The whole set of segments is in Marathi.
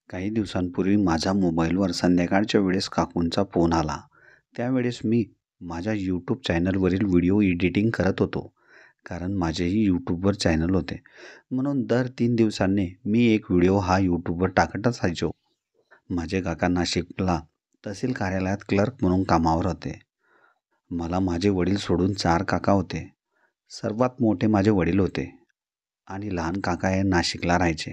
काही दिवसांपूर्वी माझ्या मोबाईलवर संध्याकाळच्या वेळेस काकूंचा फोन आला. त्यावेळेस मी माझ्या यूट्यूब चॅनलवरील व्हिडिओ एडिटिंग करत होतो. कारण माझेही यूट्यूबवर चॅनल होते. म्हणून दर 3 दिवसांनी मी एक व्हिडिओ हा यूट्यूबवर टाकत असायचो. माझे काका नाशिकला तहसील कार्यालयात क्लर्क म्हणून कामावर होते. मला माझे वडील सोडून 4 काका होते. सर्वात मोठे माझे वडील होते आणि लहान काका हे नाशिकला राहायचे.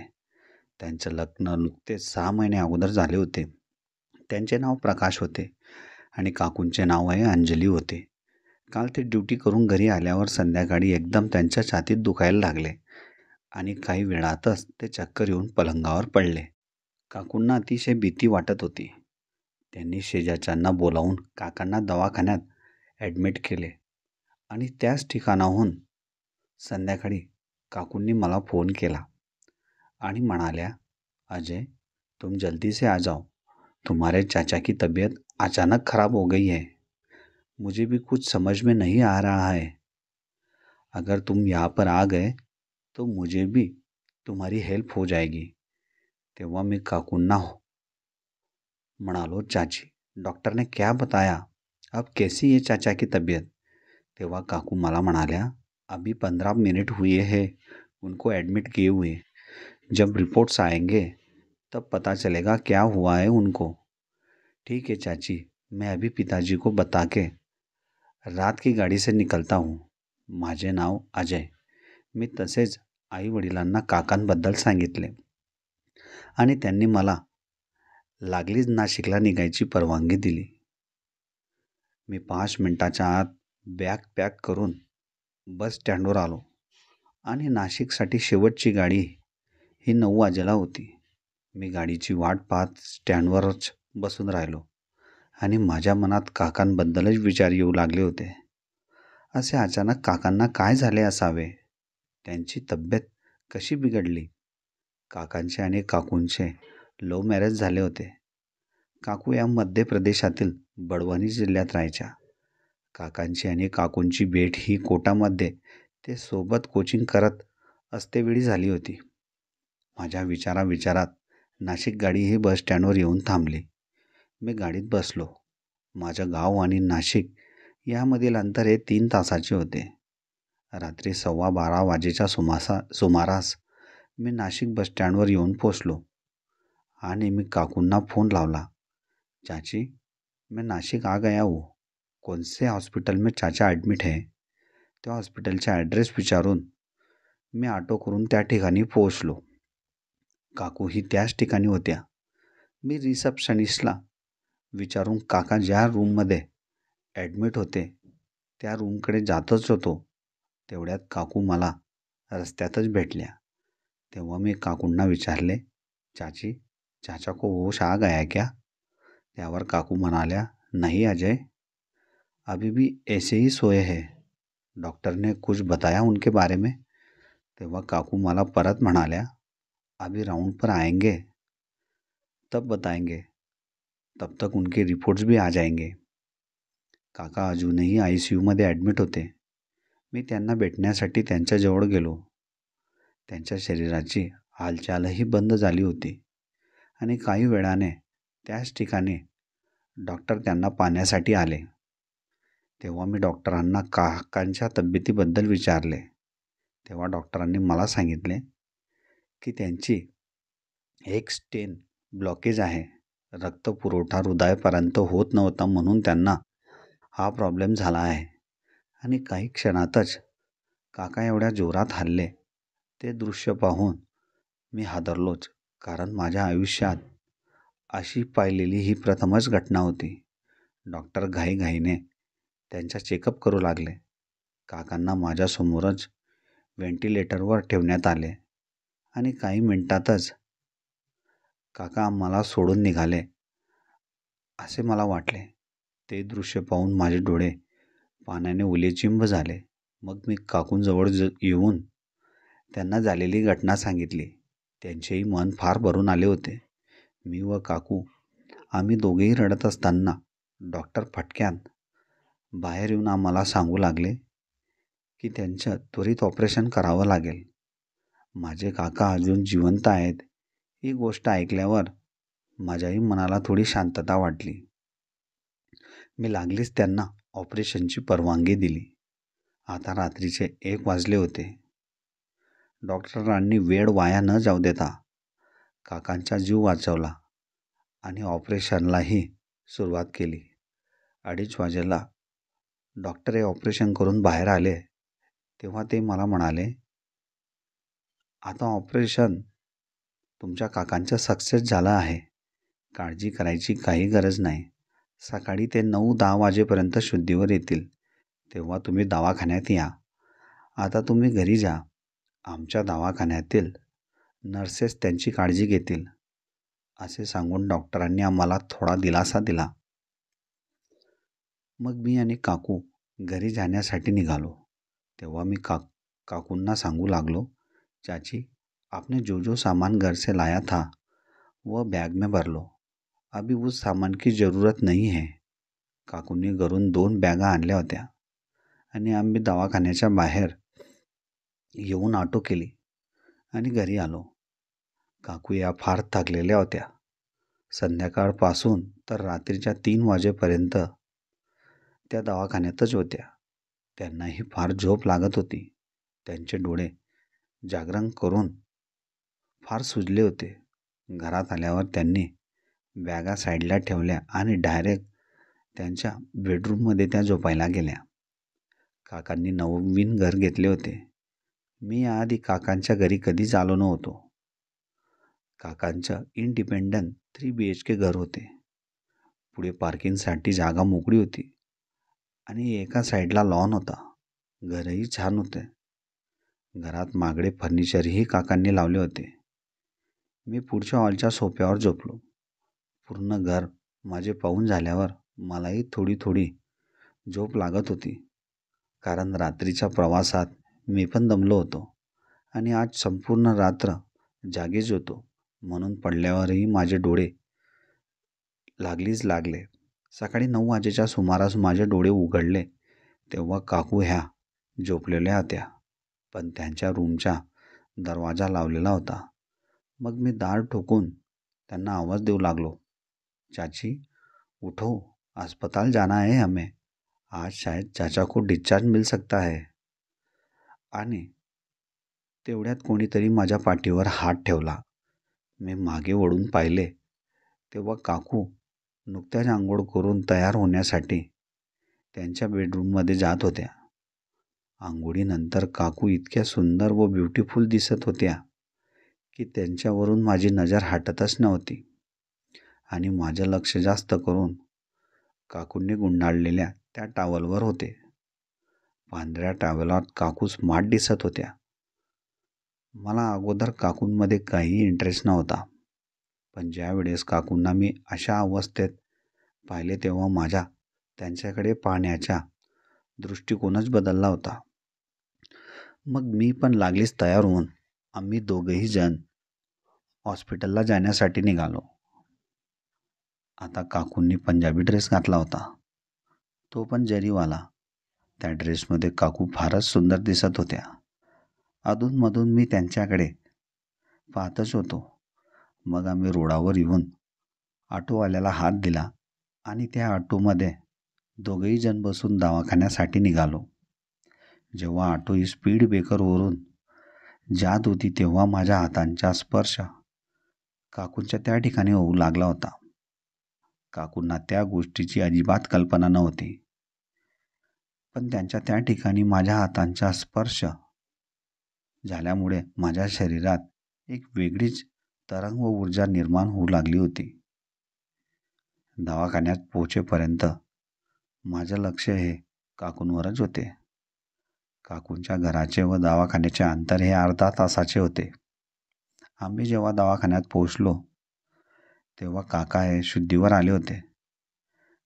त्यांचं लग्न नुकतेच 6 महिने अगोदर झाले होते. त्यांचे नाव प्रकाश होते आणि काकूंचे नाव आहे अंजली होते. काल ते ड्युटी करून घरी आल्यावर संध्याकाळी एकदम त्यांच्या छातीत दुखायला लागले आणि काही वेळातच ते चक्कर येऊन पलंगावर पडले. काकूंना अतिशय भीती वाटत होती. त्यांनी शेजारच्यांना बोलावून काकांना दवाखान्यात ॲडमिट केले आणि त्याच ठिकाणाहून संध्याकाळी काकूंनी मला फोन केला आणि म्हणाल्या, अजय, तुम जल्दी से आ जाओ. तुम्हारे चाचा की तबीयत अचानक खराब हो गई है. मुझे भी कुछ समझ में नहीं आ रहा है. अगर तुम यहाँ पर आ गए तो मुझे भी तुम्हारी हेल्प हो जाएगी. तेव्हा मी काकूंना म्हणालो, चाची, डॉक्टर ने क्या बताया? अब कैसी है चाचा की तबीयत? तेव्हा काकू मला म्हणाल्या, अभी 15 मिनट हुए हैं उनको एडमिट किए हुए. जब रिपोर्ट्स आएंगे तब पता चलेगा क्या हुआ है उनको. ठीक है चाची, मैं अभी पिताजी को बता के रात की गाडी से निकलता हूँ. माझे नाव अजय. मी तसेच आई वडिलांना काकांबद्दल सांगितले आणि त्यांनी मला लागलीच नाशिकला निघायची परवानगी दिली. मी 5 मिनिटाच्या आत बॅग पॅक करून बस स्टँडवर आलो आणि नाशिकसाठी शेवटची गाडी ही 9 वाजेला होती. मी गाडीची वाट पाहत स्टँडवरच बसून राहिलो आणि माझ्या मनात काकांबद्दलच विचार येऊ लागले होते. असे अचानक काकांना काय झाले असावे? त्यांची तब्येत कशी बिघडली? काकांचे आणि काकूंचे लव्ह मॅरेज झाले होते. काकू या मध्य प्रदेशातील बडवानी जिल्ह्यात राहायच्या. काकांची आणि काकूंची भेट ही कोटामध्ये ते सोबत कोचिंग करत असतेवेळी झाली होती. माझ्या विचारात नाशिक गाडी ही बस स्टँडवर येऊन थांबली. मी गाडीत बसलो. माझं गाव आणि नाशिक यामधील अंतर हे 3 तासाचे होते. रात्री 12:15 वाजेच्या सुमारास मी नाशिक बस स्टँडवर येऊन पोचलो आणि मी काकूंना फोन लावला. चाची, मैं नाशिक आ गया हूँ. कौन से हॉस्पिटल में चाचा ॲडमिट है? त्या हॉस्पिटलचा ॲड्रेस विचारून मी ऑटो करून त्या ठिकाणी पोहोचलो. काकूही त्याच ठिकाणी होत्या. मी रिसेप्शनिस्टला विचारून काका ज्या रूममध्ये ॲडमिट होते त्या रूमकडे जातच होतो. तेवढ्यात काकू मला रस्त्यातच भेटल्या. तेव्हा मी काकूंना विचारले, चाची, चाचा को होश आ गया क्या? त्यावर काकू म्हणाल्या, नहीं अजय, अभी भी ऐसे ही सोए है. डॉक्टर ने कुछ बताया उनके बारे में? तेव्हा काकू मला परत म्हणाल्या, अभी राउंड पर आएंगे तब बताएंगे. तब तक उनके रिपोर्ट्स भी आ जाएंगे. काका अजूनही ICUमध्ये ॲडमिट होते. मी त्यांना भेटण्यासाठी त्यांच्याजवळ गेलो. त्यांच्या शरीराची हालचालही बंद झाली होती आणि काही वेळाने त्याच ठिकाणी डॉक्टर त्यांना पाहण्यासाठी आले. तेव्हा मी डॉक्टरांना काकांच्या तब्येतीबद्दल विचारले. तेव्हा डॉक्टरांनी मला सांगितले की त्यांची एक स्टेन ब्लॉकेज आहे. रक्तपुरवठा हृदयापर्यंत होत नव्हता म्हणून त्यांना हा प्रॉब्लेम झाला आहे. आणि काही क्षणातच काका एवढ्या जोरात हलले ते दृश्य पाहून मी हादरलोच. कारण माझ्या आयुष्यात अशी पाहिलेली ही प्रथमच घटना होती. डॉक्टर घाईघाईने त्यांचा चेकअप करू लागले. काकांना माझ्यासमोरच व्हेंटिलेटरवर ठेवण्यात आले आणि काही मिनिटातच काका मला सोडून निघाले असे मला वाटले. ते दृश्य पाहून माझे डोळे पाण्याने उलेचिंब झाले. मग मी काकूंजवळ येऊन त्यांना झालेली घटना सांगितली. त्यांचेही मन फार भरून आले होते. मी व काकू आम्ही दोघेही रडत असताना डॉक्टर फटक्यात बाहेर येऊन आम्हाला सांगू लागले की त्यांचं त्वरित ऑपरेशन करावं लागेल. माझे काका अजून जिवंत आहेत ही गोष्ट ऐकल्यावर माझ्याही मनाला थोडी शांतता वाटली. मी लागलीच त्यांना ऑपरेशनची परवानगी दिली. आता रात्रीचे 1 वाजले होते. डॉक्टरांनी वेळ वाया न जाऊ देता काकांचा जीव वाचवला आणि ऑपरेशनलाही सुरुवात केली. 2:30 वाजेला डॉक्टर हे ऑपरेशन करून बाहेर आले तेव्हा ते मला म्हणाले, आता ऑपरेशन तुमच्या काकांचं सक्सेस झालं आहे. काळजी करायची काही गरज नाही. सकाळी ते 9-10 वाजेपर्यंत शुद्धीवर येतील. तेव्हा तुम्ही दवाखान्यात या. आता तुम्ही घरी जा. आमच्या दवाखान्यातील नर्सेस त्यांची काळजी घेतील. असे सांगून डॉक्टरांनी आम्हाला थोडा दिलासा दिला. मग मी आणि काकू घरी जाण्यासाठी निघालो. तेव्हा मी काकूंना सांगू लागलो, चाची, आपने जो जो सामान घर से लाया था वह बैग में भर लो. अभी उस सामान की ज़रूरत नहीं है. काकूंनी घरून 2 बॅगा आणल्या होत्या आणि आम्ही दवाखान्याच्या बाहेर येऊन ऑटो केली आणि घरी आलो. काकू या फार थकलेल्या होत्या. संध्याकाळपासून तर रात्रीच्या 3 वाजेपर्यंत त्या दवाखान्यातच होत्या. त्यांनाही फार झोप लागत होती. त्यांचे डोळे जागरण करून फार सुजले होते. घरात आल्यावर त्यांनी बॅगा साईडला ठेवल्या आणि डायरेक्ट त्यांच्या बेडरूममध्ये त्या झोपायला गेल्या. काकांनी नवीन घर घेतले होते. मी याआधी काकांच्या घरी कधीच आलो नव्हतो. काकांचं इंडिपेंडंट 3 BHK घर होते. पुढे पार्किंगसाठी जागा मोकळी होती आणि एका साईडला लॉन होता. घरही छान होते. घरात मागडे फर्निचरही काकांनी लावले होते. मी पुढच्या हॉलच्या सोफ्यावर झोपलो. पूर्ण घर माझे पाहून झाल्यावर मलाही थोडी थोडी झोप लागत होती. कारण रात्रीच्या प्रवासात मी पण दमलो होतो आणि आज संपूर्ण रात्र जागीच होतो. म्हणून पडल्यावरही माझे डोळे लागले. सकाळी 9 वाजेच्या सुमारास माझे डोळे उघडले तेव्हा काकू ह्या झोपलेल्या होत्या, पण त्यांच्या रूमचा दरवाजा लावलेला होता. मग मी दार ठोकून त्यांना आवाज देऊ लागलो, चाची, उठो, अस्पताल जाना है हमें. आज शायद चाचा को डिस्चार्ज मिल सकता है. आणि तेवढ्यात कोणीतरी माझ्या पाठीवर हात ठेवला. मी मागे वळून पाहिले तेव्हा काकू नुकत्याच आंघोळ करून तयार होण्यासाठी त्यांच्या बेडरूममध्ये जात होत्या. आंघोळीनंतर काकू इतक्या सुंदर व ब्युटिफुल दिसत होत्या की त्यांच्यावरून माझी नजर हटतच नव्हती. आणि माझं लक्ष जास्त करून काकूंनी गुंडाळलेल्या त्या टॉवेलवर होते. पांढऱ्या टॉवेलात काकू स्मार्ट दिसत होत्या. मला अगोदर काकूंमध्ये काहीही इंटरेस्ट नव्हता, पण ज्यावेळेस काकूंना मी अशा अवस्थेत पाहिले तेव्हा माझा त्यांच्याकडे पाहण्याचा दृष्टिकोनच बदलला होता. मग मी पण लागलीच तयार होऊन आम्ही दोघेही जण हॉस्पिटलला जाण्यासाठी निघालो. आता काकूंनी पंजाबी ड्रेस घातला होता, तो पण जरीवाला. त्या ड्रेसमध्ये काकू फारच सुंदर दिसत होत्या. अधूनमधून मी त्यांच्याकडे पाहतच होतो. मग आम्ही रोडावर येऊन ऑटोवाल्याला हात दिला आणि त्या ऑटोमध्ये दोघेही जण बसून दवाखान्यासाठी निघालो. जेव्हा ऑटो ही स्पीड ब्रेकरवरून जात होती तेव्हा माझ्या हातांचा स्पर्श काकूंच्या त्या ठिकाणी होऊ लागला होता. काकूंना त्या गोष्टीची अजिबात कल्पना नव्हती, पण त्यांच्या त्या ठिकाणी माझ्या हातांचा स्पर्श झाल्यामुळे माझ्या शरीरात एक वेगळीच तरंग व ऊर्जा निर्माण होऊ लागली होती. दवाखान्यात पोहोचेपर्यंत माझं लक्ष हे काकूंवरच होते. काकूंच्या घराचे व दवाखान्याचे अंतर हे अर्धा तासाचे होते. आम्ही जेव्हा दवाखान्यात पोहोचलो तेव्हा काका हे शुद्धीवर आले होते.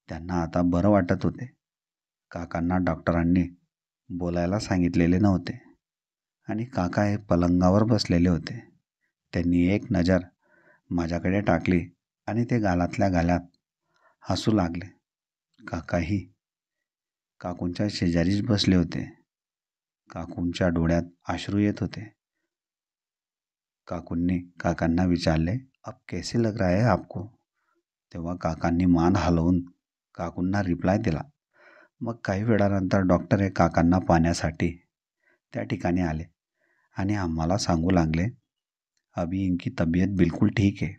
त्यांना आता बरं वाटत होते. काकांना डॉक्टरांनी बोलायला सांगितलेले नव्हते आणि काका हे पलंगावर बसलेले होते. त्यांनी एक नजर माझ्याकडे टाकली आणि ते गालातल्या गालात हसू लागले. काकाही काकूंच्या शेजारीच बसले होते. काकूंच्या डोळ्यात अश्रू येत होते. काकूंनी काकांना विचारले, अब कैसे लग रहा है आपको? तेव्हा काकांनी मान हलवून काकूंना रिप्लाय दिला. मग काही वेळानंतर डॉक्टर हे काकांना पाहण्यासाठी त्या ठिकाणी आले आणि आम्हाला सांगू लागले, अभी इनकी तबीयत बिल्कुल ठीक है.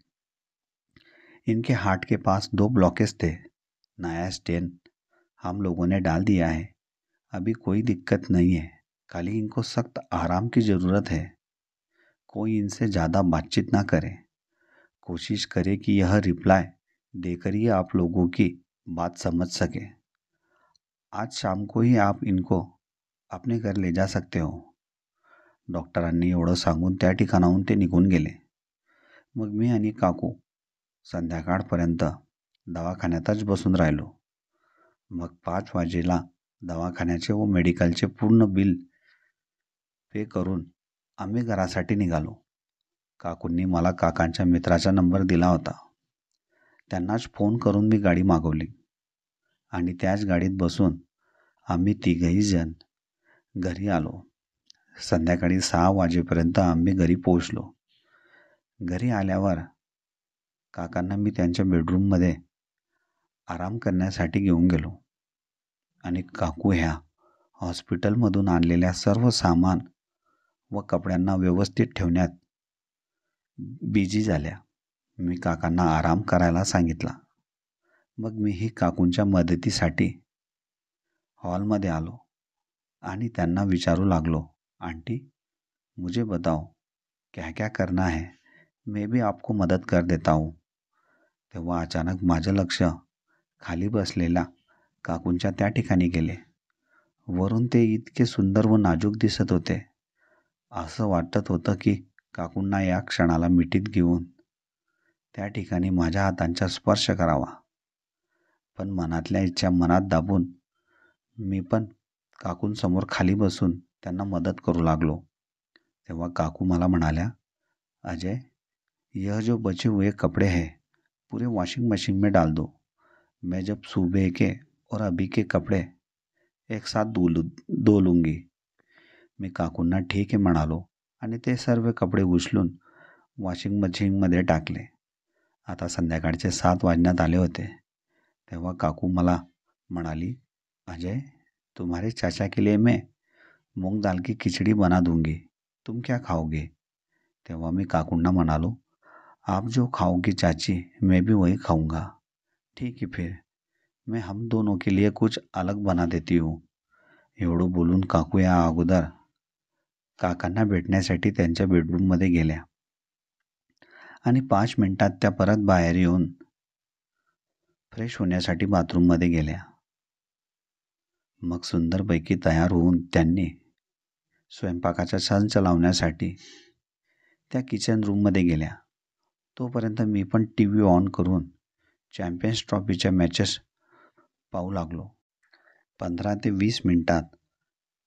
इनके हार्ट के पास 2 ब्लॉकेज थे. नया स्टेन हम लोगों ने डाल दिया है. अभी कोई दिक्कत नहीं है. खाली इनको सख्त आराम की ज़रूरत है. कोई इनसे ज़्यादा बातचीत ना करे. कोशिश करे कि यह रिप्लाई देकर ही आप लोगों की बात समझ सके. आज शाम को ही आप इनको अपने घर ले जा सकते हो. डॉक्टरांनी एवढं सांगून त्या ठिकाणाहून ते निघून गेले. मग मी आणि काकू संध्याकाळपर्यंत दवाखान्यातच बसून राहिलो. मग 5 वाजेला दवाखान्याचे व मेडिकलचे पूर्ण बिल पे करून आम्ही घरासाठी निघालो. काकूंनी मला काकांच्या मित्राचा नंबर दिला होता. त्यांनाच फोन करून मी गाडी मागवली आणि त्याच गाडीत बसून आम्ही तिघही जण घरी आलो. संध्याकाळी 6 वाजेपर्यंत आम्ही घरी पोहोचलो. घरी आल्यावर काकांना मी त्यांच्या बेडरूममध्ये आराम करण्यासाठी घेऊन गेलो आणि काकू ह्या हॉस्पिटलमधून आणलेल्या सर्व सामान व कपड्यांना व्यवस्थित ठेवण्यात बिझी झाल्या. मी काकांना आराम करायला सांगितला. मग मीही काकूंच्या मदतीसाठी हॉलमध्ये आलो आणि त्यांना विचारू लागलो, आंटी मुझे बताओ क्या क्या करना है, मैं भी आपको मदद कर देता हूँ. तेव्हा अचानक माझं लक्ष खाली बसलेल्या काकूंच्या त्या ठिकाणी गेले. वरून ते इतके सुंदर व नाजूक दिसत होते. असं वाटत होतं की काकूंना या क्षणाला मिठीत घेऊन त्या ठिकाणी माझ्या हातांचा स्पर्श करावा. पण मनातल्या इच्छा मनात दाबून मी पण काकूंसमोर खाली बसून त्यांना मदत करू लागलो. तेव्हा काकू मला म्हणाल्या, अजय यह जो बचे हुए कपड़े हैं पूरे वॉशिंग मशीन में डाल दो. मैं जब सुबह के और अभी के कपड़े एक साथ धो लूँगी. मी काकूंना ठीक आहे म्हणालो आणि ते सर्व कपडे उचलून वॉशिंग मशीनमध्ये टाकले. आता संध्याकाळचे 7 वाजण्यात आले होते. तेव्हा काकू मला म्हणाली, अजय तुम्हारे चाचा के लिए मैं मूंग दाल की खिचड़ी बना दूंगी, तुम क्या खाओगे. तेव्हा मी काकूंना म्हणालो, आप जो खाओगी चाची मैं भी वही खाऊंगा. ठीक है फिर मैं हम दोनों के लिए कुछ अलग बना देती हूँ. एवढं बोलून काकू या अगोदर काकांना भेटण्यासाठी त्यांच्या बेडरूममध्ये गेल्या आणि 5 मिनिटात त्या परत बाहेर येऊन फ्रेश होण्यासाठी बाथरूममध्ये गेल्या. मग सुंदरपैकी तयार होऊन त्यांनी स्वयंपाकाचा संच लावण्यासाठी त्या किचन रूममध्ये गेल्या. तोपर्यंत मी पण टी व्ही ऑन करून चॅम्पियन्स ट्रॉफीच्या मॅचेस पाहू लागलो. 15 ते 20 मिनिटात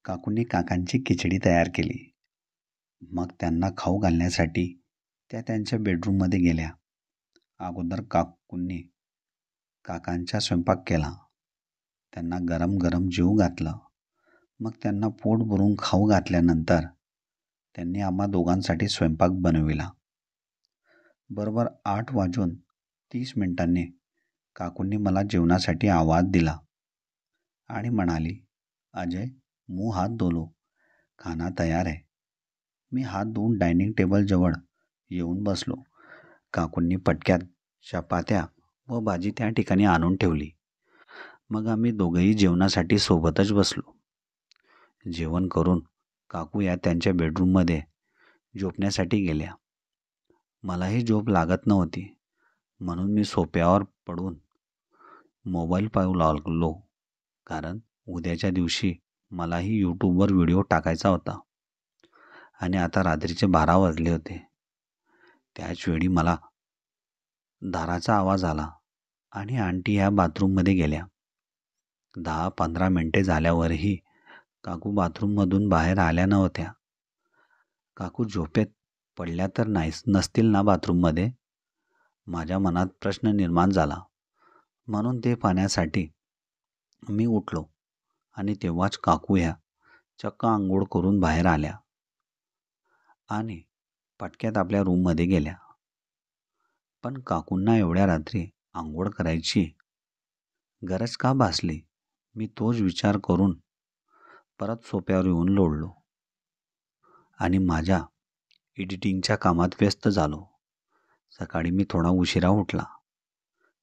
काकूंनी काकांची खिचडी तयार केली. मग त्यांना खाऊ घालण्यासाठी त्या त्यांच्या बेडरूममध्ये गेल्या. अगोदर काकूंनी काकांचा स्वयंपाक केला. त्यांना गरम गरम जेवू घातलं. मग त्यांना पोट भरून खाऊ घातल्यानंतर त्यांनी आम्हा दोघांसाठी स्वयंपाक बनविला. बरोबर 8:30 काकूंनी मला जेवणासाठी आवाज दिला आणि म्हणाली, अजय मुंह हात धो लो, खाना तयार है. मी हात धुवून डायनिंग टेबलजवळ येऊन बसलो. काकूंनी पटक्यात चपात्या व भाजी त्या ठिकाणी आणून ठेवली. मग आम्ही दोघंही जेवणासाठी सोबतच बसलो. जेवण करून काकू या त्यांच्या बेडरूममध्ये झोपण्यासाठी गेल्या. मलाही झोप लागत नव्हती म्हणून मी सोफ्यावर पडून मोबाईल पाहू लागलो. कारण उद्याच्या दिवशी मलाही यूट्यूबवर व्हिडिओ टाकायचा होता आणि आता रात्रीचे 12 वाजले होते. त्याचवेळी मला दाराचा आवाज आला आणि आंटी ह्या बाथरूममध्ये गेल्या. 10-15 मिनिटे झाल्यावरही काकू बाथरूममधून बाहेर आल्या नव्हत्या. काकू झोपेत पडल्या तर नसतील ना बाथरूममध्ये. माझ्या मनात प्रश्न निर्माण झाला. म्हणून ते पाहण्यासाठी मी उठलो आणि तेव्हाच काकू ह्या चक्क आंघोळ करून बाहेर आल्या आणि पटक्यात आपल्या रूममध्ये गेल्या. पण काकूंना एवढ्या रात्री अंघोळ करायची गरज का भासली. मी तोच विचार करून परत सोफ्यावर येऊन लोळलो आणि माझ्या एडिटिंगच्या कामात व्यस्त झालो. सकाळी मी थोडा उशिरा उठला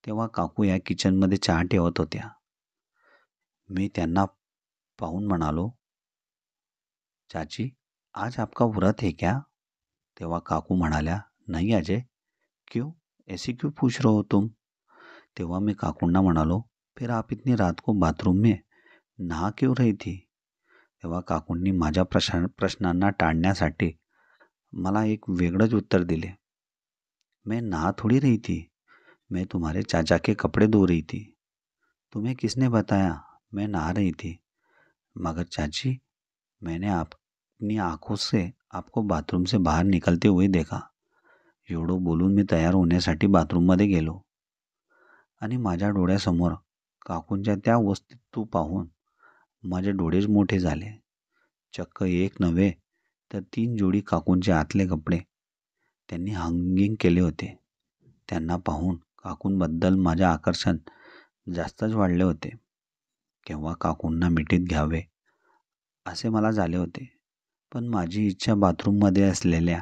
तेव्हा काकू या किचनमध्ये चहा ठेवत होत्या. मी त्यांना पाहून म्हणालो, चाची, आज आपका व्रत है क्या? तेव्हा काकू म्हणाल्या, नहीं अजय, क्यों, ऐसे क्यों पूछ रहे हो तुम? तेव्हा मी काकूंना म्हणालो, फिर आप इतनी रात को बाथरूम में नहा क्यों रही थी? तेव्हा काकूंनी माझ्या प्रश्नांना टाळण्यासाठी मला एक वेगळंच उत्तर दिले. मैं नहा थोड़ी रही थी, मैं तुम्हारे चाचा के कपड़े धो रही थी. तुम्हें किसने बताया मैं नहा रही थी? मगर चाची, मैंने अपनी आंखों से आपको बाथरूम से बाहेर निकलते हुए देखा. एवढं बोलून मी तयार होण्यासाठी बाथरूममध्ये गेलो आणि माझ्या डोळ्यासमोर काकूंच्या त्या वस्तू पाहून माझे डोळेच मोठे झाले. चक्क एक नव्हे तर 3 जोडी काकूंचे आतले कपडे त्यांनी हँगिंग केले होते. त्यांना पाहून काकूंबद्दल माझे आकर्षण जास्तच वाढले होते. केव्हा काकूंना मिठीत घ्यावे असे मला झाले होते. पण माझी इच्छा बाथरूममध्ये असलेल्या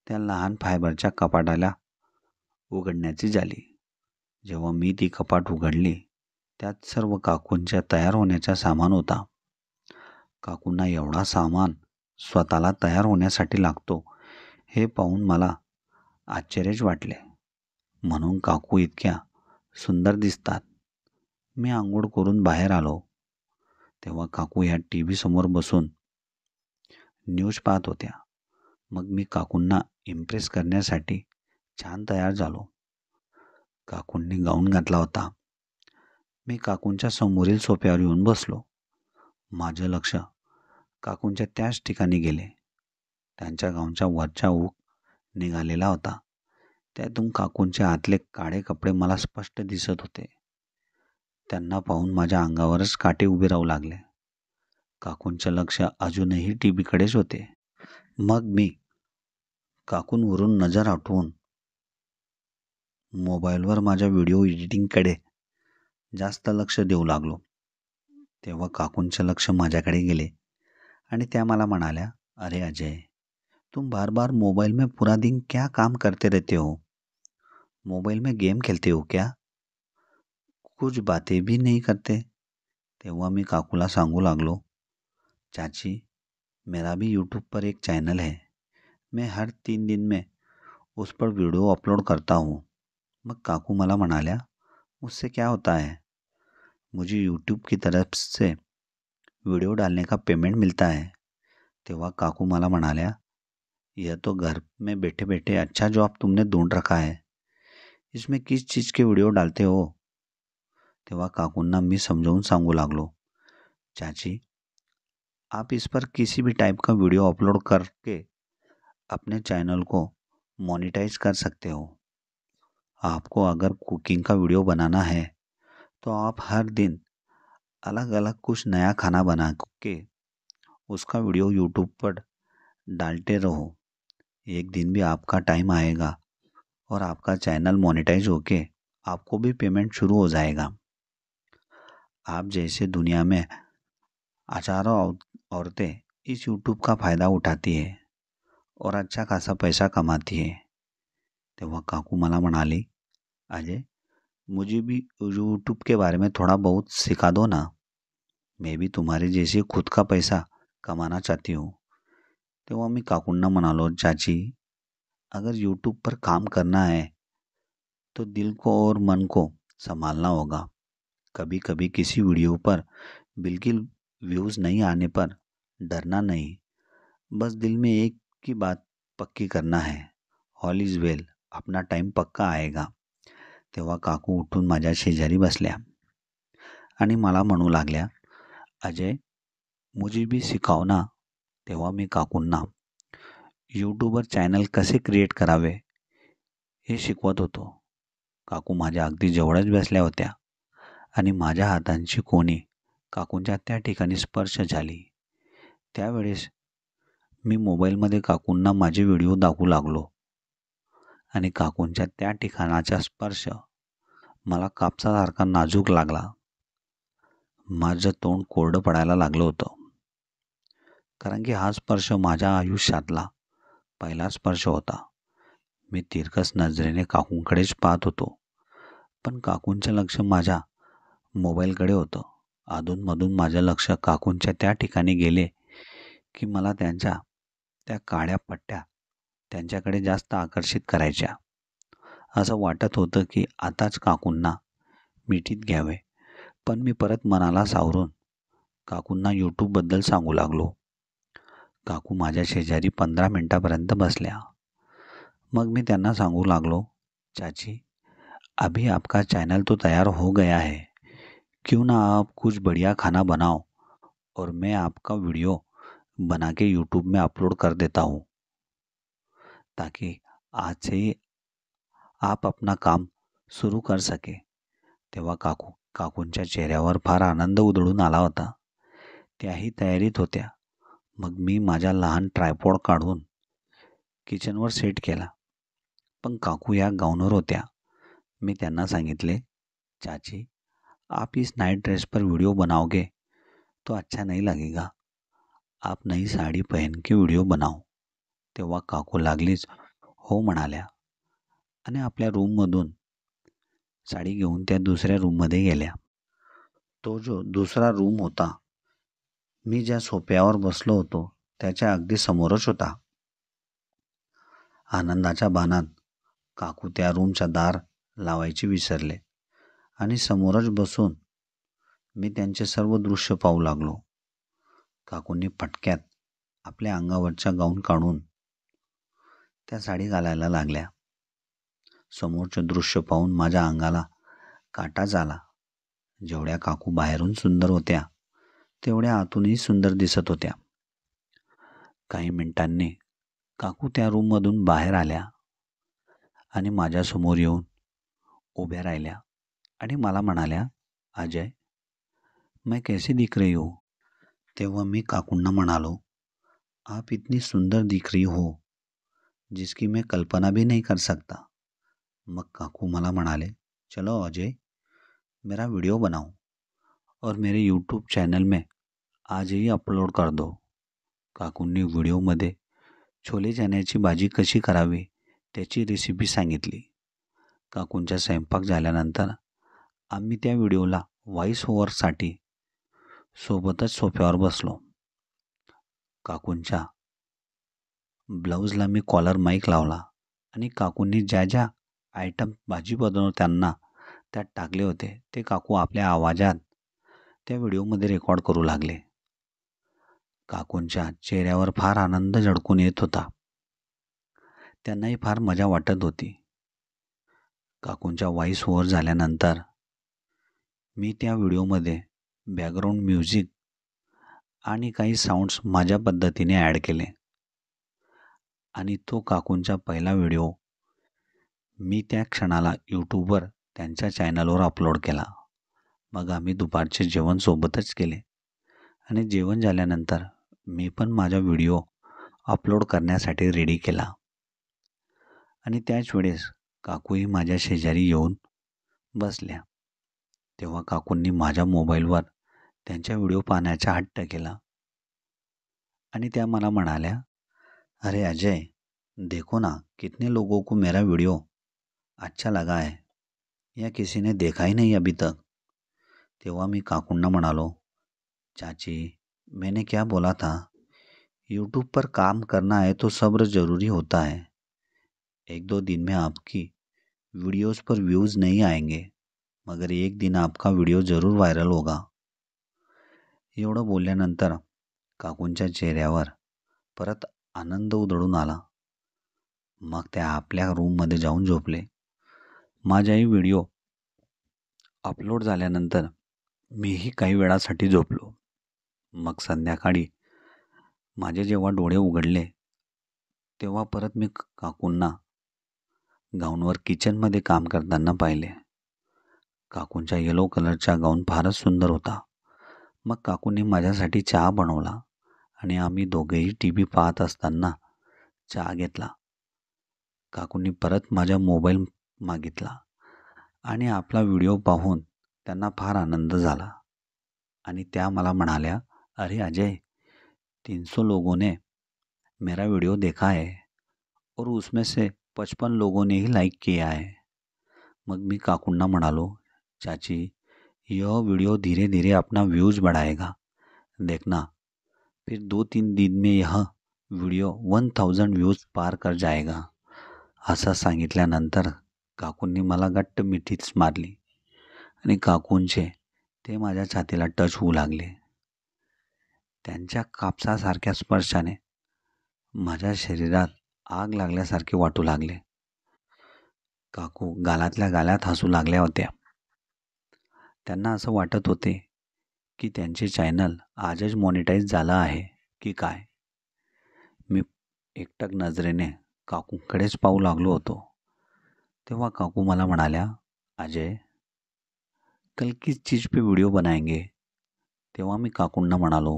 त्या लहान फायबरच्या कपाटाला उघडण्याची झाली. जेव्हा मी ती कपाट उघडली त्यात सर्व काकूंच्या तयार होण्याचा सामान होता. काकूंना एवढा सामान स्वतःला तयार होण्यासाठी लागतो हे पाहून मला आश्चर्यच वाटले. म्हणून काकू इतक्या सुंदर दिसतात. मी आंघोळ करून बाहेर आलो तेव्हा काकू ह्या टी व्ही समोर बसून न्यूज पाहत होत्या. मग मी काकूंना इम्प्रेस करण्यासाठी छान तयार झालो. काकूंनी गाऊन घातला होता. मी काकूंच्या समोरील सोफ्यावर येऊन बसलो. माझं लक्ष काकूंच्या त्याच ठिकाणी गेले. त्यांच्या गाऊनच्या वरचा हुक निघालेला होता. त्यातून काकूंचे आतले काळे कपडे मला स्पष्ट दिसत होते. त्यांना पाहून माझ्या अंगावरच काटे उभे राहू लागले. काकूंचं लक्ष अजूनही टी व्हीकडेच होते. मग मी काकूंवरून नजर हटवून मोबाईलवर माझ्या व्हिडिओ एडिटिंगकडे जास्त लक्ष देऊ लागलो. तेव्हा काकूंचं लक्ष माझ्याकडे गेले आणि त्या मला म्हणाल्या, अरे अजय, तुम बार बार मोबाइल में पूरा दिन क्या काम करते रहते हो? मोबाइल में गेम खेलते हो क्या? कुछ बातें भी नहीं करते. तेव्हा मी काकूला सांगू लागलो, चाची, मेरा भी यूट्यूब पर एक चैनल है. मैं हर 3 दिन में उस पर वीडियो अपलोड करता हूँ. मग काकू मला म्हणाल्या, उससे क्या होता है? मुझे यूट्यूब की तरफ से वीडियो डालने का पेमेंट मिलता है. तेव्हा काकू मला म्हणाल्या, यह तो घर में बैठे बैठे अच्छा जॉब तुमने ढूंढ रखा है. इसमें किस चीज़ के वीडियो डालते हो? तेव्हा काकूंना मी समजावून सांगू लागलो, चाची, आप इस पर किसी भी टाइप का वीडियो अपलोड करके अपने चैनल को मोनेटाइज कर सकते हो. आपको अगर कुकिंग का वीडियो बनाना है तो आप हर दिन अलग अलग कुछ नया खाना बना के उसका वीडियो यूट्यूब पर डालते रहो. एक दिन भी आपका टाइम आएगा और आपका चैनल मोनेटाइज होके आपको भी पेमेंट शुरू हो जाएगा. आप जैसे दुनिया में हजारों औरतें इस यूट्यूब का फ़ायदा उठाती है और अच्छा खासा पैसा कमाती है. तेव्हा काकू मला म्हणाली, अजय, मुझे भी यूट्यूब के बारे में थोड़ा बहुत सिखा दो ना. मैं भी तुम्हारे जैसे खुद का पैसा कमाना चाहती हूँ. तेव्हा मी काकूंना म्हणालो, चाची, अगर यूट्यूब पर काम करना है तो दिल को और मन को संभालना होगा. कभी कभी किसी वीडियो पर बिल्कुल व्यूज़ नहीं आने पर डरना नहीं. बस दिल में एक ही बात पक्की करना है, all is well, Apna time पक्का आएगा. तेव्हा काकू उठून माझ्या शेजारी बसल्या आणि मला म्हणू लागल्या, अजय, मुझे भी सिखाव ना. तेव्हा मी काकूंना यूट्यूबवर चॅनल कसे क्रिएट करावे हे शिकवत होतो. काकू माझ्या अगदी जवळच बसल्या होत्या आणि माझ्या हातांची कोणी काकूंच्या त्या ठिकाणी स्पर्श झाली. त्यावेळेस मी मोबाईलमध्ये काकूंना माझे व्हिडिओ दाखवू लागलो आणि काकूंच्या त्या ठिकाणाचा स्पर्श मला कापसासारखा नाजूक लागला. माझं तोंड कोरडं पडायला लागलं होतं. कारण की हा स्पर्श माझ्या आयुष्यातला पहिला स्पर्श होता. मी तिरकस नजरेने काकूंकडेच पाहत होतो. पण काकूंचं लक्ष माझ्या मोबाईलकडे होतं. अधूनमधून माझं लक्ष काकूंच्या त्या ठिकाणी गेले की मला त्यांच्या त्या काळ्या पट्ट्या त्यांच्याकडे जास्त आकर्षित करायच्या. असं वाटत होतं की आताच काकूंना मिठीत घ्यावे. पण मी परत मनाला सावरून काकूंना यूट्यूबबद्दल सांगू लागलो. काकू माझ्या शेजारी 15 मिनटापर्यंत बसल्या. मग मी त्यांना सांगू लागलो, चाची, अभी आपका चैनल तो तैयार हो गया है. क्यों ना आप कुछ बढ़िया खाना बनाओ और मैं आपका वीडियो बना के यूट्यूब में अपलोड कर देता हूँ, ताकि आज से ही आप अपना काम सुरू कर सके. तेव्हा काकूंच्या चेहऱ्यावर फार आनंद उधळून आला होता. त्याही तयारीत होत्या. मग मी माझा लहान ट्रायपॉड काढून किचनवर सेट केला. पण काकू या गाऊनवर होत्या. मी त्यांना सांगितले, चाची, आप इस नाइट ड्रेस पर वीडियो बनाओगे तो अच्छा नहीं लगेगा. आप नई साडी पहन के व्हिडिओ बनाओ. तेव्हा काकू लागलीच हो म्हणाल्या आणि आपल्या रूममधून साडी घेऊन त्या दुसऱ्या रूममध्ये गेल्या. तो जो दुसरा रूम होता, मी ज्या सोफ्यावर बसलो होतो त्याच्या अगदी समोरच होता. आनंदाच्या बाणात काकू त्या रूमचा दार लावायचे विसरले आणि समोरच बसून मी त्यांचे सर्व दृश्य पाहू लागलो. काकूंनी फटक्यात आपल्या अंगावरचा गाऊन काढून त्या साडी घालायला लागल्या. समोरचे दृश्य पाहून माझ्या अंगाला काटाच आला. जेवढ्या काकू बाहेरून सुंदर होत्या तेवढ्या आतूनही सुंदर दिसत होत्या. काही मिनिटांनी काकू त्या रूममधून बाहेर आल्या आणि माझ्यासमोर येऊन उभ्या राहिल्या आणि मला म्हणाल्या, अजय, मैं कैसी दिख रही हूँ. तेव्हा मी काकूंना म्हणालो, आप इतनी सुंदर दिख रही हो जिसकी मैं कल्पना भी नहीं कर सकता. मग काकू मला म्हणाले, चलो अजय, मेरा वीडियो बनाओ और मेरे यूट्यूब चैनल में आज ही अपलोड कर दो. काकूंनी व्हिडिओमध्ये छोले चण्याची भाजी कशी करावी त्याची रेसिपी सांगितली. काकूंचा स्वयंपाक झाल्यानंतर आम्ही त्या व्हिडिओला व्हॉइस ओव्हरसाठी सोबतच सोफ्यावर बसलो. काकूंच्या ब्लाऊजला मी कॉलर माईक लावला आणि काकूंनी ज्या ज्या आयटम भाजी बनवताना त्यात टाकले होते ते काकू आपल्या आवाजात त्या व्हिडिओमध्ये रेकॉर्ड करू लागले. काकूंच्या चेहऱ्यावर फार आनंद झळकून येत होता. त्यांनाही फार मजा वाटत होती. काकूंच्या व्हॉइस ओव्हर झाल्यानंतर मी त्या व्हिडिओमध्ये बॅकग्राऊंड म्युझिक आणि काही साऊंड्स माझ्या पद्धतीने ॲड केले आणि तो काकूंचा पहिला व्हिडिओ मी त्या क्षणाला यूट्यूबवर त्यांच्या चॅनलवर अपलोड केला. मग आम्ही दुपारचे जेवण सोबतच केले आणि जेवण झाल्यानंतर मी पण माझा व्हिडिओ अपलोड करण्यासाठी रेडी केला आणि त्याच वेळेस काकूही माझ्या शेजारी येऊन बसल्या. तेव्हा काकूंनी माझ्या मोबाईलवर त्यांच्या व्हिडिओ पाहण्याचा हट्ट केला आणि त्या मला म्हणाल्या, अरे अजय, देखो ना, कितने लोगों को मेरा वीडियो अच्छा लगा है या किसी ने देखा ही नहीं अभी तक. तेव्हा मी काकूंना म्हणालो, चाची, मैंने क्या बोला था, यूट्यूब पर काम करना है तो सब्र ज़रूरी होता है. 1-2 दिन में आपकी वीडियोस पर व्यूज़ नहीं आएंगे, मगर एक दिन आपका व्हिडिओ ज़रूर व्हायरल होगा. एवढं बोलल्यानंतर काकूंच्या चेहऱ्यावर परत आनंद उधळून आला. मग त्या आपल्या रूममध्ये जाऊन झोपले. माझाही व्हिडिओ अपलोड झाल्यानंतर मीही काही वेळासाठी झोपलो. मग संध्याकाळी माझे जेव्हा डोळे उघडले तेव्हा परत मी काकूंना गाऊनवर किचनमध्ये काम करताना पाहिले. काकूंचा येलो कलरचा गाऊन फारच सुंदर होता. मग काकूंनी माझ्यासाठी चहा बनवला आणि आम्ही दोघेही टी व्ही पाहत असताना चहा घेतला. काकूंनी परत माझा मोबाईल मागितला आणि आपला व्हिडिओ पाहून त्यांना फार आनंद झाला आणि त्या मला म्हणाल्या, "अरे अजय, 300 लोगों ने मेरा वीडियो देखा है और उसमें से 55 लोगों ने ही लाइक किया है." मग मी काकूंना म्हणालो, "चाची, यह वीडियो धीरे धीरे अपना व्यूज़ बढ़ाएगा, देखना, फिर 2-3 दिन में यह व्हिडिओ 1000 व्ह्यूज पार कर जाएगा." असं सांगितल्यानंतर काकूंनी मला घट्ट मिठीच मारली आणि काकूंचे ते माझ्या छातीला टच होऊ लागले. त्यांच्या कापसासारख्या स्पर्शाने माझ्या शरीरात आग लागल्यासारखे वाटू लागले. काकू गालातल्या गालात हसू लागल्या होत्या. त्यांना असं वाटत होते की त्यांचे चॅनल आजच मॉनिटाईज झालं आहे की काय. मी एकटक नजरेने काकूंकडेच पाहू लागलो होतो. तेव्हा काकू मला म्हणाल्या, "अजय, कल किस चीज़ पे वीडियो बनाएंगे?" तेव्हा मी काकूंना म्हणालो,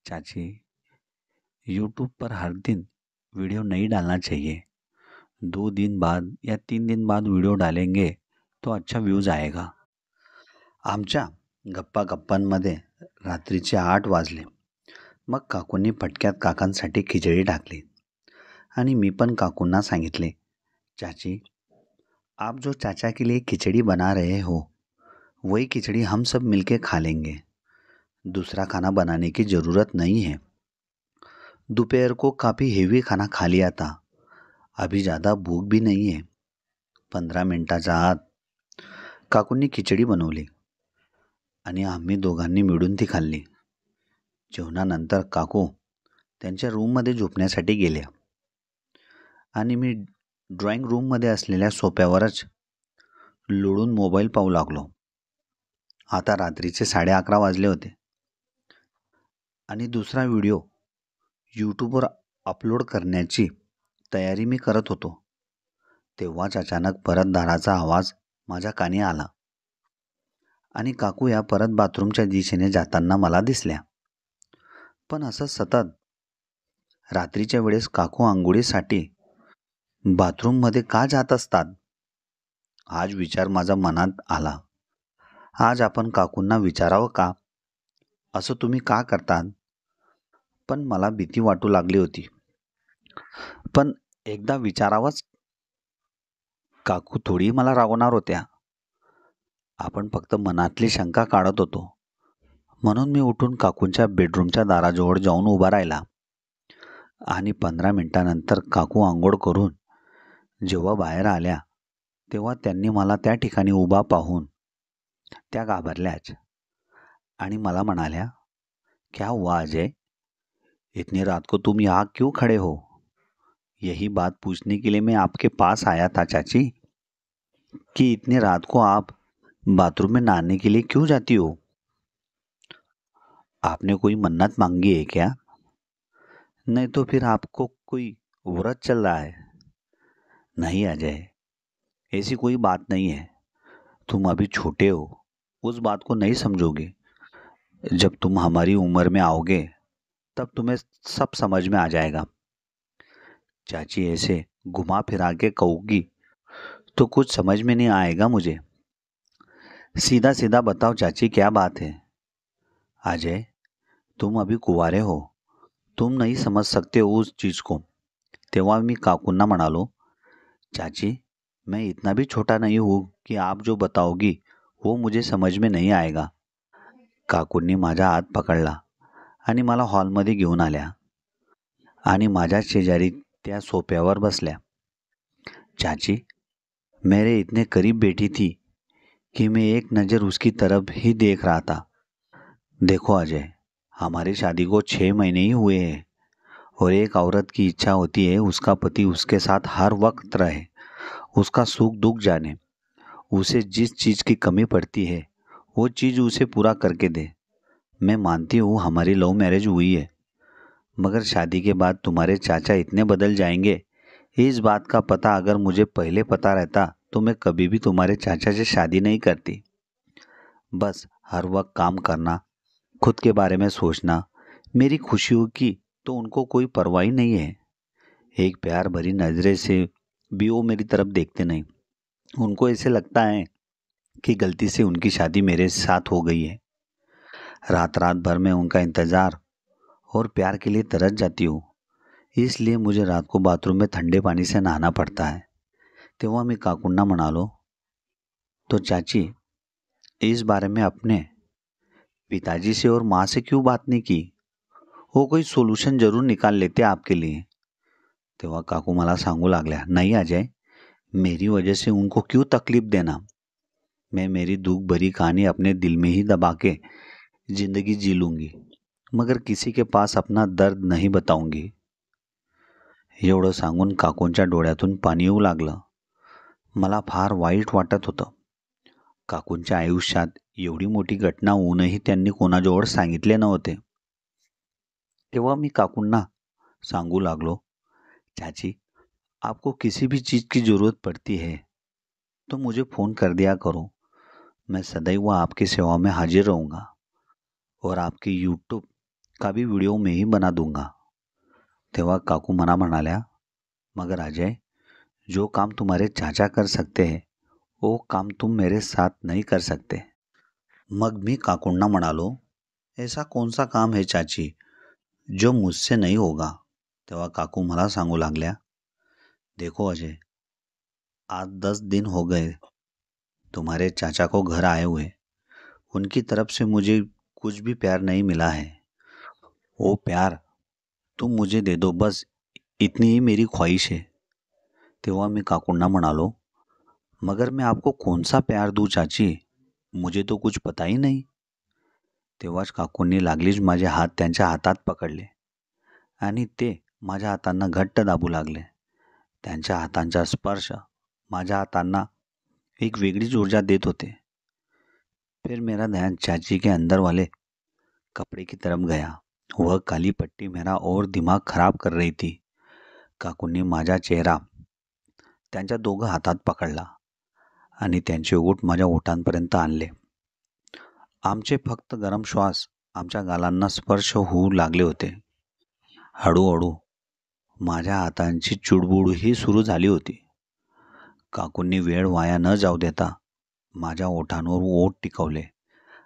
"चाची, यूट्यूब पर हर दिन वीडियो नहीं डालना चाहिए. 2 दिन बाद या 3 दिन बाद वीडियो डालेंगे तो अच्छा व्ह्यूज आएगा." आमच्या गप्पांमध्ये रात्रीचे 8 वाजले. मग काकूंनी पटक्यात काकांसाठी खिचडी टाकली आणि मी पण काकूंना सांगितले, "चाची, आप जो चाचा के लिए खिचड़ी बना रहे हो, वही खिचड़ी हम सब मिलके खा लेंगे. दूसरा खाना बनाने की ज़रूरत नहीं है. दोपहर को काफ़ी हेवी खाना खा लिया था. अभी ज़्यादा भूक भी नहीं है." 15 मिनिटाच्या आत काकूंनी खिचडी बनवली आणि आम्ही दोघांनी मिळून ती खाल्ली. जेवणानंतर काकू त्यांच्या रूममध्ये झोपण्यासाठी गेल्या आणि मी ड्रॉइंग रूममध्ये असलेल्या सोफ्यावरच लोळून मोबाईल पाहू लागलो. आता रात्रीचे 11:30 वाजले होते आणि दुसरा व्हिडिओ यूट्यूबवर अपलोड करण्याची तयारी मी करत होतो. तेव्हाच अचानक परत दाराचा आवाज माझ्या कानी आला आणि काकू या परत बाथरूमच्या दिशेने जाताना मला दिसल्या. पण असं सतत रात्रीच्या वेळेस काकू अंघोळीसाठी बाथरूममध्ये का जात असतात? आज विचार माझ्या मनात आला. आज आपण काकूंना विचारावं का, असं तुम्ही का करतात? पण मला भीती वाटू लागली होती. पण एकदा विचारावंच. काकू थोडी मला रागवणार होत्या. आपण फक्त मनातली शंका काढत होतो. म्हणून मी उठून काकूंच्या बेडरूमच्या दाराजवळ जाऊन उभा राहिला आणि 15 मिनिटानंतर काकू आंघोळ करून जेव्हा बाहेर आल्या तेव्हा त्यांनी मला त्या ठिकाणी उभा पाहून त्या घाबरल्याच आणि मला म्हणाल्या, "क्या हुआ अजय? इतनी रात को तुम यहाँ क्यों खड़े हो? यही बात पूछने के लिए मैं आपके पास आया था चाची, कि इतनी रात को आप बाथरूम में नहाने के लिए क्यों जाती हो? आपने कोई मन्नत मांगी है क्या? नहीं तो फिर आपको कोई व्रत चल रहा है?" "नहीं अजय, ऐसी कोई बात नहीं है. तुम अभी छोटे हो, उस बात को नहीं समझोगे. जब तुम हमारी उम्र में आओगे तब तुम्हें सब समझ में आ जाएगा." चाची ऐसे घुमा फिरा के कहोगी तो कुछ समझ में नहीं आएगा मुझे. सीधा सीधा बताओ चाची, क्या बात है? अजय, तुम अभी कुंवारे हो, तुम नहीं समझ सकते हो उस चीज़ को. तेव्हा मी काकूंना म्हणालो, "चाची, मैं इतना भी छोटा नहीं हूँ कि आप जो बताओगी वो मुझे समझ में नहीं आएगा." काकूंनी माझा हात पकडला आणि मला हॉलमध्ये घेऊन आल्या आणि माझ्या शेजारी त्या सोफ्यावर बसल्या. चाची मेरे इतने करीब बैठी थी कि मैं एक नज़र उसकी तरफ ही देख रहा था. "देखो अजय, हमारी शादी को 6 महीने ही हुए हैं और एक औरत की इच्छा होती है उसका पति उसके साथ हर वक्त रहे, उसका सुख दुख जाने, उसे जिस चीज़ की कमी पड़ती है वो चीज़ उसे पूरा करके दे. मैं मानती हूँ हमारी लव मैरिज हुई है, मगर शादी के बाद तुम्हारे चाचा इतने बदल जाएंगे, इस बात का पता अगर मुझे पहले पता रहता तो मैं कभी भी तुम्हारे चाचा से शादी नहीं करती. बस हर वक्त काम करना, खुद के बारे में सोचना, मेरी खुशियों की तो उनको कोई परवाह ही नहीं है. एक प्यार भरी नज़रें से भी वो मेरी तरफ देखते नहीं. उनको ऐसे लगता है कि गलती से उनकी शादी मेरे साथ हो गई है। रात रात भर मैं उनका इंतज़ार और प्यार के लिए तरस जाती हूँ। इसलिए मुझे रात को बाथरूम में ठंडे पानी से नहाना पड़ता है। तेव्हा मी काकूंना म्हणालो, तो चाची, इस बारे में अपने पिताजी से और माँ से क्यों बात नहीं की? वो कोई सोल्यूशन जरूर निकाल लेते आपके लिए. तेव्हा काकू मला सांगू लागल्या, नहीं अजय, मेरी वजह से उनको क्यों तकलीफ देना. मैं मेरी दुख भरी कहानी अपने दिल में ही दबा के जिंदगी जी लूंगी, मगर किसी के पास अपना दर्द नहीं बताऊंगी. एवढं सांगून काकूंच्या डोळ्यातून पाणी येऊ लागलं. मला फार वाईट वाटत होतं. काकूंच्या आयुष्यात एवढी मोठी घटना होऊनही त्यांनी कोणाजवळ सांगितले नव्हते. तेव्हा मी काकूंना सांगू लागलो, चाची, आपको किसी भी चीज़ की ज़रूरत पड़ती है तो मुझे फ़ोन कर दिया करो. मैं सदैव आपकी सेवा में हाजिर रहूँगा और आपकी यूट्यूब का भी वीडियो मैं ही बना दूंगा. तेव्हा काकू मना म्हणाल्या, मगर अजय, जो काम तुम्हारे चाचा कर सकते हैं वो काम तुम मेरे साथ नहीं कर सकते. मग मी काकूंना म्हणालो, ऐसा कौन सा काम है चाची जो मुझसे नहीं होगा. तेव्हा काकू मला सांगू लागल्या, देखो अजय, आज 10 दिन हो गए तुम्हारे चाचा को घर आए हुए. उनकी तरफ से मुझे कुछ भी प्यार नहीं मिला है. वो प्यार तुम मुझे दे दो, बस इतनी ही मेरी ख्वाहिश है. तेव्हा मी काकूंना म्हणालो, मगर मैं आपको कौन सा प्यार दूँ चाची, मुझे तो कुछ पता ही नहीं. तेव्हाच काकूंनी लागलीच माझे हात त्यांच्या हातात पकडले आणि ते माझ्या हातांना घट्ट दाबू लागले. त्यांच्या हातांचा स्पर्श माझ्या हातांना एक वेगळीच ऊर्जा देत होते. फिर मेरा ध्यान चाची के अंदर वाले कपड़े की तरफ गया. वह काली पट्टी मेरा और दिमाग खराब कर रही थी. काकूंनी माझा चेहरा त्यांच्या दोघं हातात पकडला आणि त्यांचे ओठ माझ्या ओठांपर्यंत आणले. आमचे फक्त गरम श्वास आमच्या गालांना स्पर्श होऊ लागले होते. हळूहळू माझ्या हातांची चुडबुडही सुरू झाली होती. काकूंनी वेळ वाया न जाऊ देता माझ्या ओठांवर ओठ टिकवले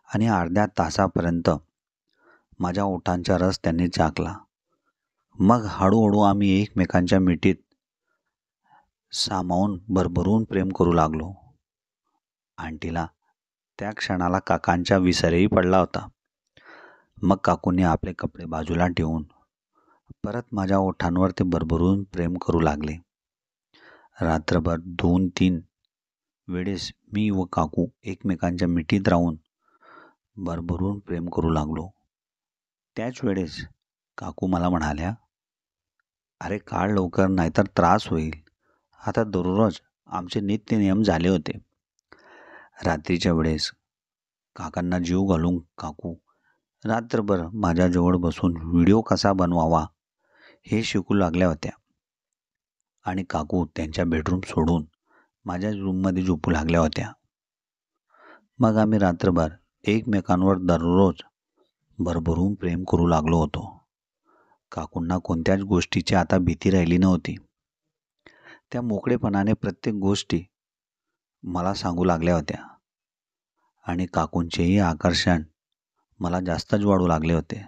आणि अर्ध्या तासापर्यंत माझ्या ओठांचा रस त्यांनी चाखला. मग हळूहळू आम्ही एकमेकांच्या मिठीत सामावून भरभरून प्रेम करू लागलो. आंटीला त्या क्षणाला काकांचा विसरही पडला होता. मग काकूंनी आपले कपडे बाजूला ठेवून परत माझ्या ओठांवर ते भरभरून प्रेम करू लागले. रात्रभर 2-3 वेळेस मी व काकू एकमेकांच्या मिठीत राहून भरभरून प्रेम करू लागलो. त्याच वेळेस काकू मला म्हणाल्या, अरे काढ लवकर, नाहीतर त्रास होईल. आता दररोज आमचे नित्यनियम झाले होते. रात्रीच्या वेळेस काकांना जीव घालून काकू रात्रभर माझ्याजवळ बसून व्हिडिओ कसा बनवावा हे शिकू लागल्या होत्या आणि काकू त्यांच्या बेडरूम सोडून माझ्या रूममध्ये झोपू लागल्या होत्या. मग आम्ही रात्रभर एकमेकांवर दररोज भरभरून प्रेम करू लागलो होतो. काकूंना कोणत्याच गोष्टीची आता भीती राहिली नव्हती. त्या मोकळेपणाने प्रत्येक गोष्टी मला सांगू लागल्या होत्या आणि काकूंचेही आकर्षण मला जास्तच वाढू लागले होते.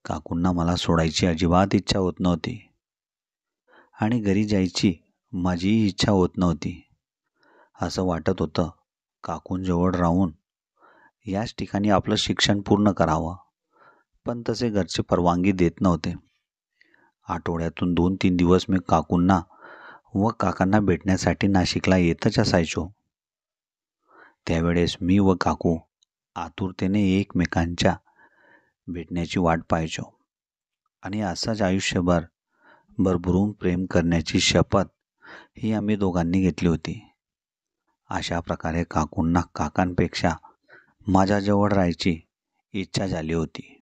काकूंना मला सोडायची अजिबात इच्छा होत नव्हती आणि घरी जायची माझीही इच्छा होत नव्हती. असं वाटत होतं काकूंजवळ राहून याच ठिकाणी आपलं शिक्षण पूर्ण करावं, पण तसे घरचे परवानगी देत नव्हते. आठवड्यातून 2-3 दिवस मी काकूंना व काकांना भेटण्यासाठी नाशिकला येतच असायचो. त्यावेळेस मी व काकू आतुरतेने एकमेकांच्या भेटण्याची वाट पाहायचो आणि असंच आयुष्यभर भरभरून प्रेम करण्याची शपथ ही आम्ही दोघांनी घेतली होती. अशा प्रकारे काकूंना काकांपेक्षा माझ्याजवळ राहायची इच्छा झाली होती.